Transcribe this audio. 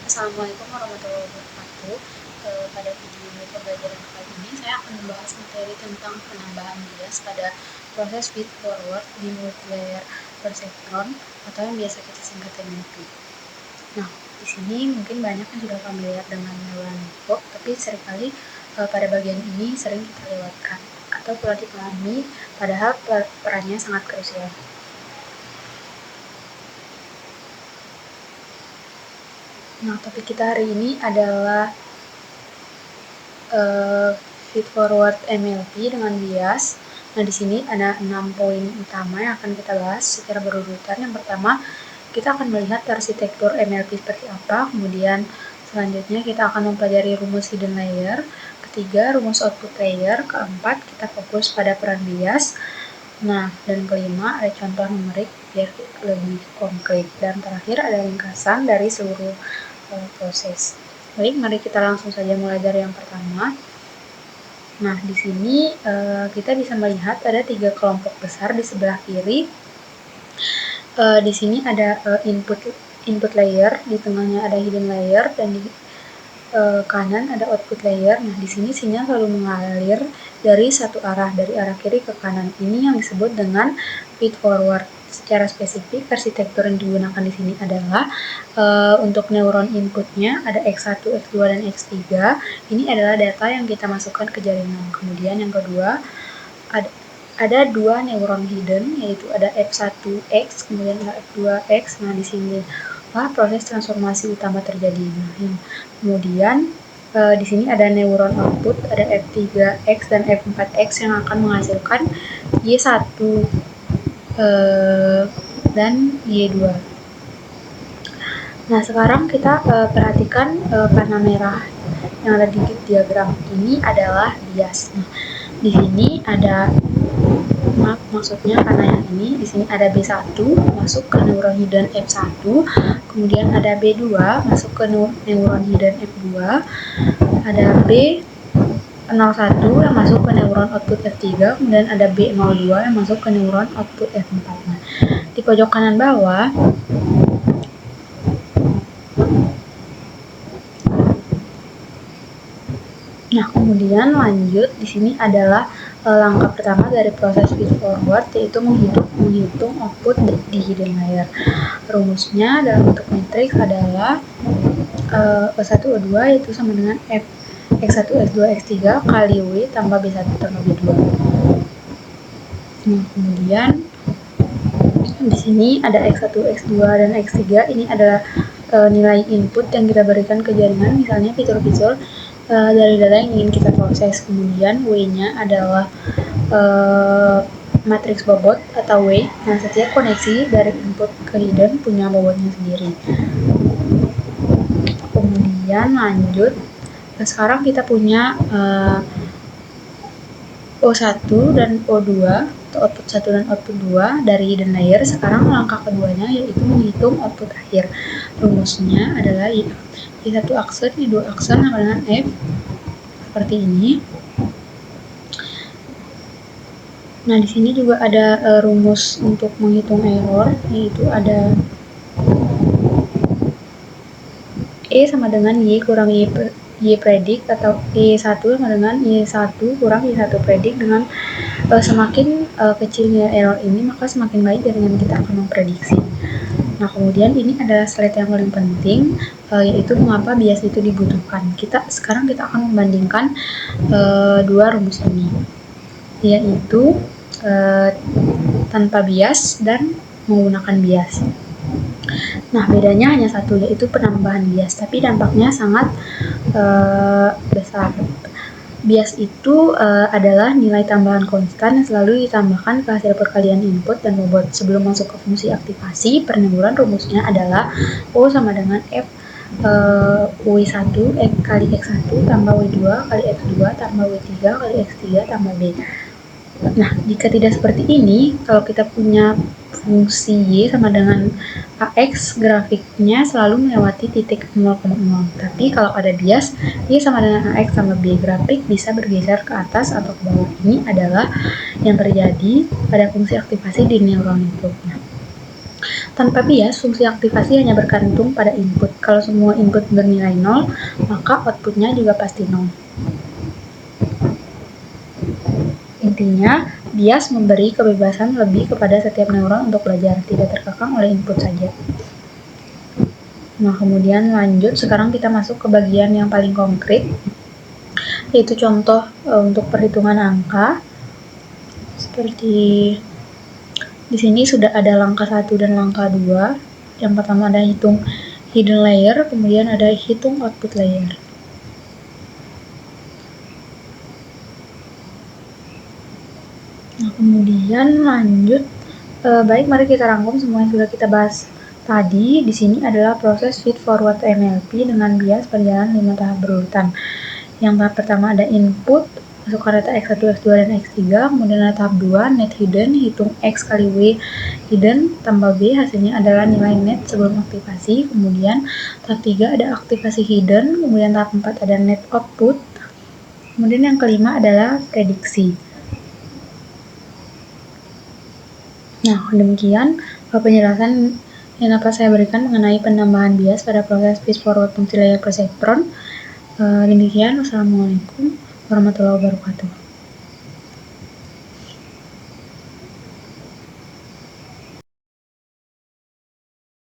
Assalamualaikum warahmatullahi wabarakatuh. Pada video pembelajaran kali ini saya akan membahas materi tentang penambahan bias pada proses feed forward di multilayer perseptron atau yang biasa kita singkat MLP. Nah, di sini mungkin banyak yang sudah familiar dengan neural network, tapi seringkali pada bagian ini sering kita lewatkan atau kurang dipahami, padahal perannya sangat krusial. Nah, topik kita hari ini adalah feed forward MLP dengan bias. Nah, di sini ada 6 poin utama yang akan kita bahas secara berurutan. Yang pertama, kita akan melihat arsitektur MLP seperti apa. Kemudian selanjutnya kita akan mempelajari rumus hidden layer. Ketiga, rumus output layer. Keempat, kita fokus pada peran bias. Nah, dan kelima, ada contoh numerik biar lebih konkret. Dan terakhir, ada ringkasan dari seluruh proses. Baik, mari kita langsung saja mulai dari yang pertama. Nah, di sini kita bisa melihat ada 3 kelompok besar di sebelah kiri. Di sini ada input layer, di tengahnya ada hidden layer, dan di kanan ada output layer. Nah, di sini sinyal selalu mengalir dari satu arah, dari arah kiri ke kanan. Ini yang disebut dengan feed forward. Secara spesifik, arsitektur yang digunakan di sini adalah untuk neuron inputnya ada X1, X2, dan X3. Ini adalah data yang kita masukkan ke jaringan. Kemudian yang kedua, ada 2 neuron hidden, yaitu ada F1X, kemudian ada F2X. Nah, di sini proses transformasi utama terjadi. Nah, kemudian di sini ada neuron output, ada F3X dan F4X yang akan menghasilkan Y1 dan Y2. Nah, sekarang kita perhatikan warna merah yang ada di diagram ini adalah bias. Nah, di sini ada maksudnya karena yang ini di sini ada B1 masuk ke neuron hidden F1, kemudian ada B2 masuk ke neuron hidden F2, ada B01 yang masuk ke neuron output F3, kemudian ada B02 yang masuk ke neuron output F4. Nah, di pojok kanan bawah kemudian lanjut di sini adalah langkah pertama dari proses feed forward, yaitu menghitung output di hidden layer. Rumusnya dalam bentuk matriks adalah E1 O2 yaitu sama dengan X1 X2 X3 kali W tambah B1 tambah B2. Nah, kemudian di sini ada X1 X2 dan X3. Ini adalah nilai input yang kita berikan ke jaringan, misalnya fitur-fitur dari data yang ingin kita proses. Kemudian W-nya adalah matriks bobot atau W. Nah, setiap koneksi dari input ke hidden punya bobotnya sendiri. Kemudian lanjut, sekarang kita punya O1 dan O2 atau output 1 dan output 2 dari hidden layer. Sekarang langkah keduanya yaitu menghitung output akhir. Rumusnya adalah Y1 aksen, Y2 aksen sama dengan F seperti ini. Nah, di sini juga ada rumus untuk menghitung error, yaitu ada E sama dengan Y kurang Y predik, atau Y1 sama dengan Y1 kurang Y1 predik. Dengan semakin kecilnya error ini, maka semakin baik jaringan kita akan memprediksi. Nah, kemudian ini adalah slide yang paling penting, yaitu mengapa bias itu dibutuhkan. Sekarang kita akan membandingkan dua rumus ini, yaitu tanpa bias dan menggunakan bias. Nah, bedanya hanya satu, yaitu penambahan bias, tapi dampaknya sangat besar. Bias itu adalah nilai tambahan konstan yang selalu ditambahkan ke hasil perkalian input dan bobot. Sebelum masuk ke fungsi aktivasi, pernemuran rumusnya adalah O sama dengan F W1 kali X1 tambah W2 kali X2 tambah W3 kali X3 tambah B. Nah, jika tidak seperti ini, kalau kita punya fungsi Y sama dengan AX, grafiknya selalu melewati titik 0,0. Tapi kalau ada bias, Y sama dengan AX sama B, grafik bisa bergeser ke atas atau ke bawah. Ini adalah yang terjadi pada fungsi aktivasi di neural network. Tanpa bias, fungsi aktivasi hanya bergantung pada input. Kalau semua input bernilai 0, maka outputnya juga pasti 0. Intinya, bias memberi kebebasan lebih kepada setiap neuron untuk belajar, tidak terkekang oleh input saja. Nah, kemudian lanjut, sekarang kita masuk ke bagian yang paling konkret, yaitu contoh untuk perhitungan angka. Seperti di sini sudah ada langkah 1 dan langkah 2. Yang pertama ada hitung hidden layer, kemudian ada hitung output layer. Nah, kemudian lanjut, baik, mari kita rangkum semua yang sudah kita bahas tadi. Di sini adalah proses feed forward MLP dengan bias berjalan 5 tahap berurutan. Yang tahap pertama ada input, masukkan data X1, X2, dan X3, kemudian ada tahap 2, net hidden, hitung X kali W hidden tambah B, hasilnya adalah nilai net sebelum aktivasi. Kemudian tahap 3 ada aktivasi hidden, kemudian tahap 4 ada net output, kemudian yang kelima adalah prediksi. Nah, demikian penjelasan yang dapat saya berikan mengenai penambahan bias pada proses feed forward fungsi layer perseptron. Demikian, wassalamualaikum warahmatullahi wabarakatuh.